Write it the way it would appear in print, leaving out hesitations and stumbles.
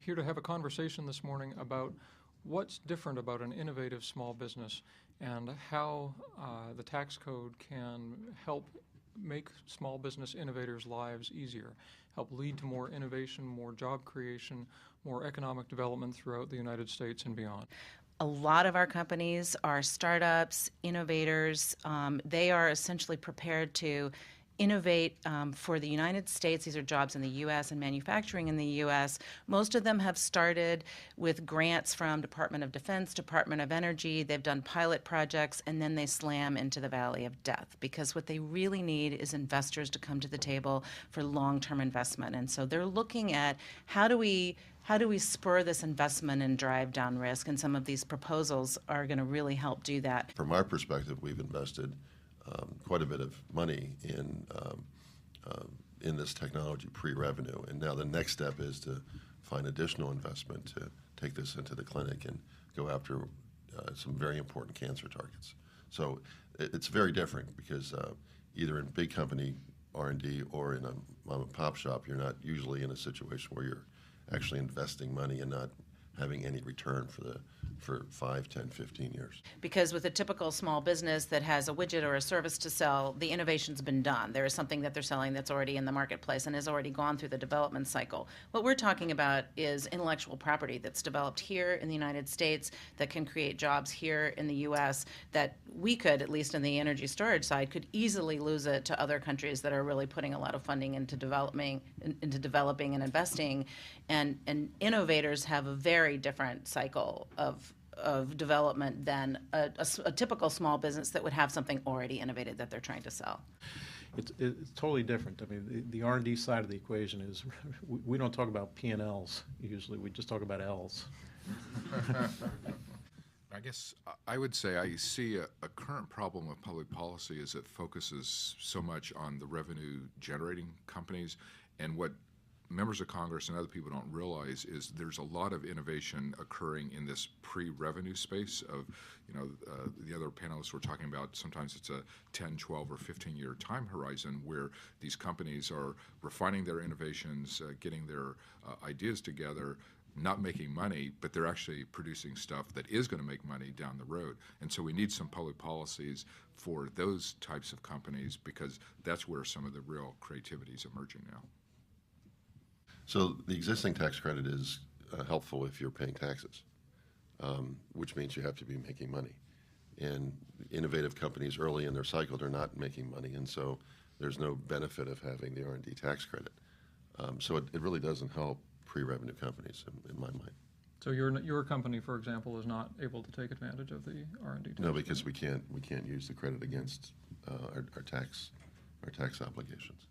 Here to have a conversation this morning about what's different about an innovative small business and how the tax code can help make small business innovators' lives easier, help lead to more innovation, more job creation, more economic development throughout the United States and beyond. A lot of our companies are startups, innovators. They are essentially prepared to innovate for the United States. These are jobs in the U.S. and manufacturing in the U.S. Most of them have started with grants from Department of Defense, Department of Energy. They've done pilot projects, and then they slam into the valley of death because what they really need is investors to come to the table for long-term investment. And so they're looking at how do we spur this investment and drive down risk, and some of these proposals are going to really help do that. From our perspective, we've invested quite a bit of money in this technology pre-revenue, and now the next step is to find additional investment to take this into the clinic and go after some very important cancer targets. So it's very different because either in big company R&D or in a mom and pop shop, you're not usually in a situation where you're actually investing money and not having any return for 5, 10, 15 years. Because with a typical small business that has a widget or a service to sell, the innovation's been done. There is something that they're selling that's already in the marketplace and has already gone through the development cycle. What we're talking about is intellectual property that's developed here in the United States that can create jobs here in the U.S. that we could, at least in the energy storage side, could easily lose it to other countries that are really putting a lot of funding into developing and investing. And innovators have a very different cycle of development than a typical small business that would have something already innovated that they're trying to sell. It's totally different. I mean, the R&D side of the equation is we don't talk about P&Ls usually. We just talk about Ls. I guess I would say I see a current problem with public policy is it focuses so much on the revenue-generating companies, and what members of Congress and other people don't realize is there's a lot of innovation occurring in this pre-revenue space of, the other panelists were talking about sometimes it's a 10, 12, or 15-year time horizon where these companies are refining their innovations, getting their ideas together, not making money, but they're actually producing stuff that is going to make money down the road. And so we need some public policies for those types of companies because that's where some of the real creativity is emerging now. So the existing tax credit is helpful if you're paying taxes, which means you have to be making money. And innovative companies early in their cycle are not making money, and so there's no benefit of having the R&D tax credit. So it really doesn't help pre-revenue companies in my mind. So your company, for example, is not able to take advantage of the R&D tax No, because credit? we can't use the credit against our tax obligations.